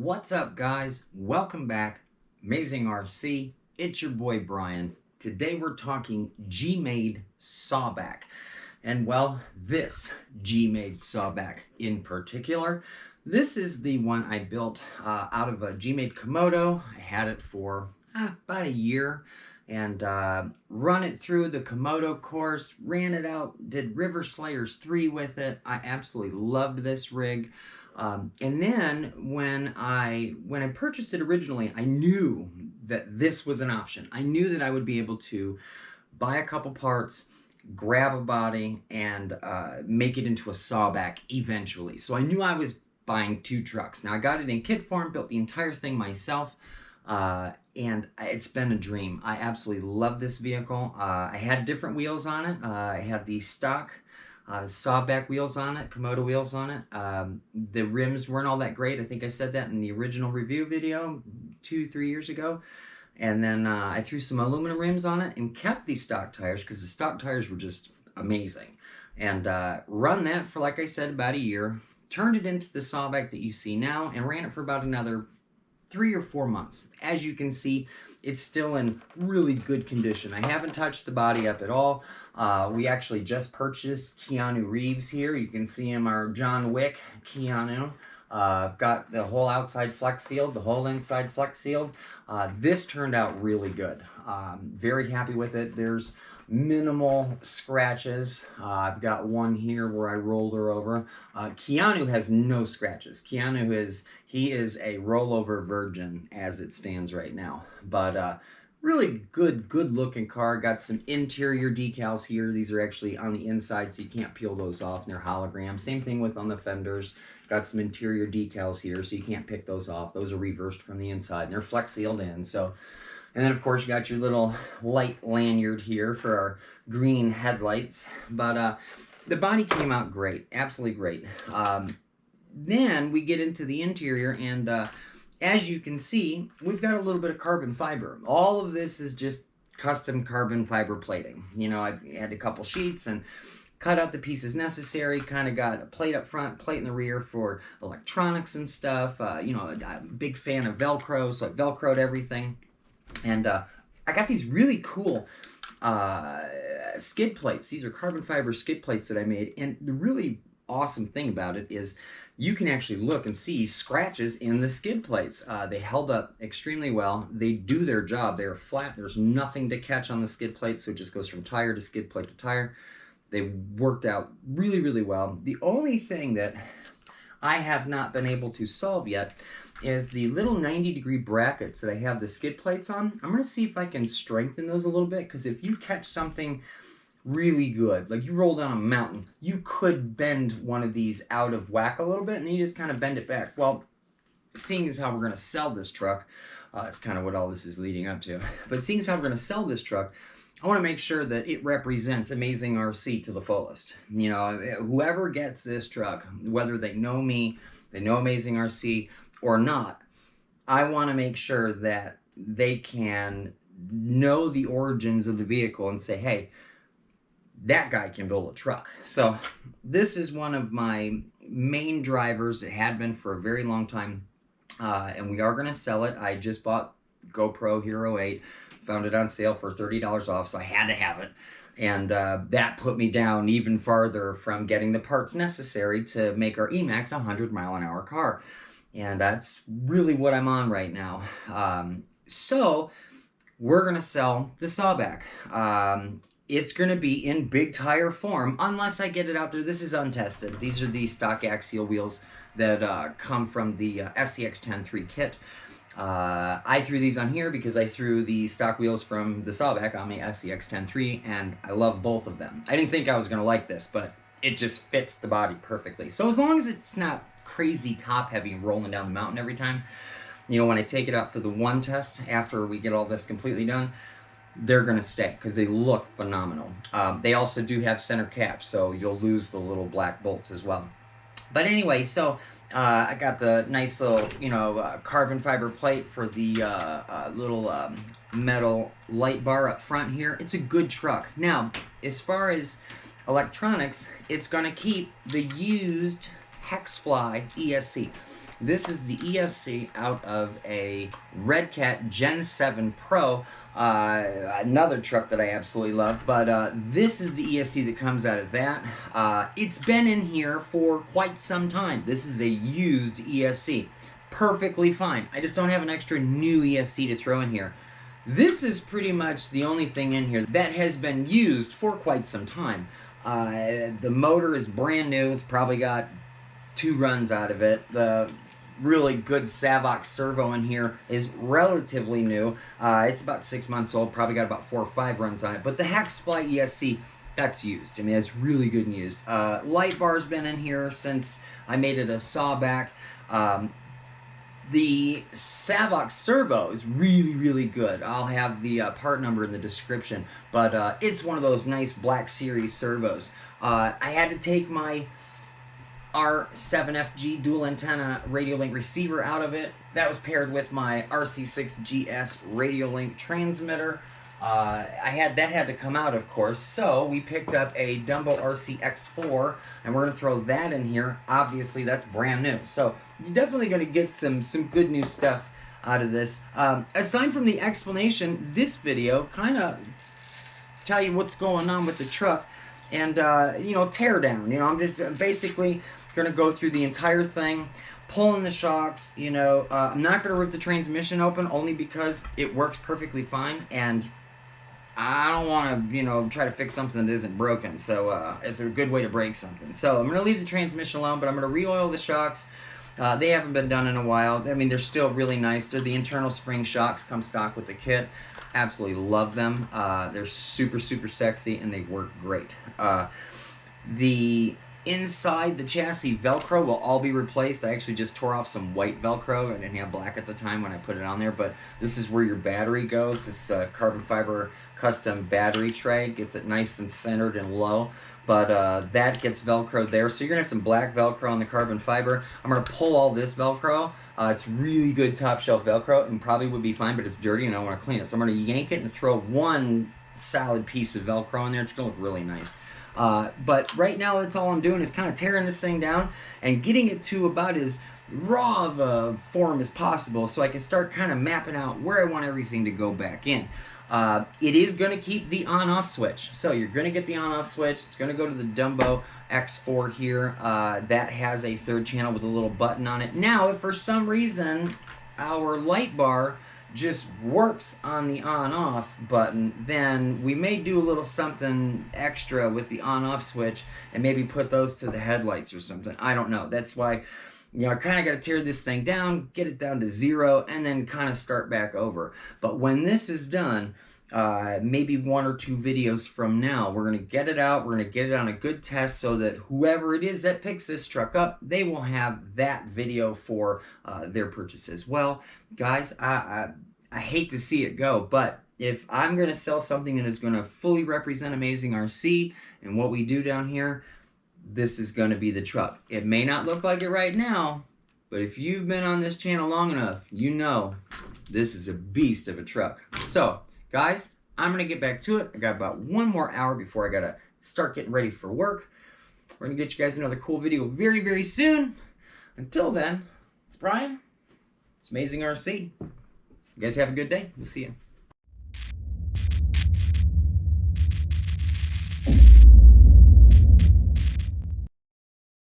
What's up, guys? Welcome back. Amazing RC. It's your boy Brian. Today we're talking GMADE Sawback. And well, this GMADE Sawback in particular, this is the one I built out of a GMADE Komodo. I had it for about a year and run it through the Komodo course, ran it out, did River Slayers 3 with it. I absolutely loved this rig. And then when I purchased it originally, I knew that this was an option. I knew that I would be able to buy a couple parts, grab a body, and make it into a sawback eventually. So I knew I was buying two trucks. Now I got it in kit form, built the entire thing myself, and it's been a dream. I absolutely love this vehicle. I had different wheels on it. I had the stock sawback wheels on it, Komodo wheels on it. The rims weren't all that great. I think I said that in the original review video 2-3 years ago. And then I threw some aluminum rims on it and kept these stock tires because the stock tires were just amazing. And run that for, like I said, about a year. Turned it into the sawback that you see now and ran it for about another 3 or 4 months. As you can see, it's still in really good condition. I haven't touched the body up at all. We actually just purchased Keanu Reeves here. You can see him, our John Wick Keanu. I've got the whole outside flex sealed, the whole inside flex sealed. This turned out really good. Very happy with it. There's minimal scratches. I've got one here where I rolled her over. Keanu has no scratches. Keanu is a rollover virgin as it stands right now. But really good looking car. Got some interior decals here. These are actually on the inside, so you can't peel those off, and they're hologram. Same thing with on the fenders. Got some interior decals here, so you can't pick those off. Those are reversed from the inside, and they're flex sealed in. So, and then of course you got your little light lanyard here for our green headlights. But the body came out great, absolutely great. Then we get into the interior, and as you can see, we've got a little bit of carbon fiber. All of this is just custom carbon fiber plating. You know, I had a couple sheets and cut out the pieces necessary, kind of got a plate up front, plate in the rear for electronics and stuff. You know, I'm a big fan of Velcro, so I Velcroed everything. And I got these really cool skid plates. These are carbon fiber skid plates that I made. And the really awesome thing about it is you can actually look and see scratches in the skid plates. They held up extremely well. They do their job. They're flat. There's nothing to catch on the skid plate, so it just goes from tire to skid plate to tire. They worked out really well. The only thing that I have not been able to solve yet is the little 90-degree brackets that I have the skid plates on. I'm going to see if I can strengthen those a little bit, because if you catch something really good, like you roll down a mountain, you could bend one of these out of whack a little bit, and you just kind of bend it back. Well, seeing as how we're going to sell this truck, that's kind of what all this is leading up to, but seeing as how we're going to sell this truck, I want to make sure that it represents Amazing RC to the fullest. You know, whoever gets this truck, whether they know me, they know Amazing RC or not, I want to make sure that they can know the origins of the vehicle and say, hey, that guy can build a truck. So this is one of my main drivers. It had been for a very long time, and we are going to sell it. I just bought GoPro Hero 8, found it on sale for $30 off, so I had to have it. And that put me down even farther from getting the parts necessary to make our EMAXX a 100-mile-an-hour car. And that's really what I'm on right now. So we're going to sell the Sawback. It's going to be in big tire form unless I get it out there. This is untested. These are the stock Axial wheels that come from the SCX-10-3 kit. I threw these on here because I threw the stock wheels from the Sawback on the SCX-10-3, and I love both of them. I didn't think I was going to like this, but it just fits the body perfectly. So as long as it's not crazy top heavy and rolling down the mountain every time, you know, when I take it out for the one test after we get all this completely done, they're going to stay because they look phenomenal. They also do have center caps, so you'll lose the little black bolts as well. But anyway, so I got the nice little, you know, carbon fiber plate for the little metal light bar up front here. It's a good truck. Now, as far as electronics, it's going to keep the used Hexfly ESC. This is the ESC out of a Red Cat Gen 7 Pro, another truck that I absolutely love, but this is the ESC that comes out of that. It's been in here for quite some time. This is a used ESC. Perfectly fine. I just don't have an extra new ESC to throw in here. This is pretty much the only thing in here that has been used for quite some time. The motor is brand new. It's probably got 2 runs out of it. The really good Sawback servo in here is relatively new. It's about 6 months old, probably got about 4 or 5 runs on it. But the Hacksply ESC, that's used. I mean, it's really good and used. Light bar's been in here since I made it a Sawback. The Sawback servo is really, really good. I'll have the part number in the description, but it's one of those nice Black Series servos. I had to take my R7FG dual antenna radio link receiver out of it. That was paired with my RC6GS radio link transmitter. That had to come out, of course, so we picked up a Dumbo RCX4, and we're going to throw that in here. Obviously, that's brand new, so you're definitely going to get some good new stuff out of this. Aside from the explanation, this video kind of tell you what's going on with the truck, and, you know, teardown. You know, I'm just basically going to go through the entire thing, pulling the shocks. You know, I'm not going to rip the transmission open, only because it works perfectly fine, and I don't want to, you know, try to fix something that isn't broken, so it's a good way to break something. So I'm going to leave the transmission alone, but I'm going to re-oil the shocks. They haven't been done in a while. I mean, they're still really nice. They're the internal spring shocks, come stock with the kit. Absolutely love them. They're super, super sexy, and they work great. The inside the chassis Velcro will all be replaced. I actually just tore off some white Velcro. I didn't have black at the time when I put it on there, but this is where your battery goes. This carbon fiber custom battery tray gets it nice and centered and low, but that gets Velcroed there. So you're gonna have some black Velcro on the carbon fiber. I'm gonna pull all this Velcro. It's really good top shelf Velcro and probably would be fine, but it's dirty and I want to clean it. So I'm gonna yank it and throw one solid piece of Velcro in there. It's gonna look really nice. But right now, that's all I'm doing is kind of tearing this thing down and getting it to about as raw of a form as possible, so I can start kind of mapping out where I want everything to go back in. It is going to keep the on-off switch. So you're going to get the on-off switch. It's going to go to the Dumbo X4 here. That has a 3rd channel with a little button on it. Now, if for some reason our light bar just works on the on-off button, then we may do a little something extra with the on-off switch and maybe put those to the headlights or something. I don't know. That's why, you know, I kind of got to tear this thing down, get it down to 0, and then kind of start back over. But when this is done, maybe 1 or 2 videos from now, we're going to get it out, we're going to get it on a good test so that whoever it is that picks this truck up, they will have that video for their purchase as well. Guys, I hate to see it go, but if I'm going to sell something that is going to fully represent Amazing RC and what we do down here, this is going to be the truck. It may not look like it right now, but if you've been on this channel long enough, you know this is a beast of a truck. So, guys, I'm going to get back to it. I got about 1 more hour before I got to start getting ready for work. We're going to get you guys another cool video very, very soon. Until then, it's Brian. It's Amazing RC. You guys have a good day. We'll see you.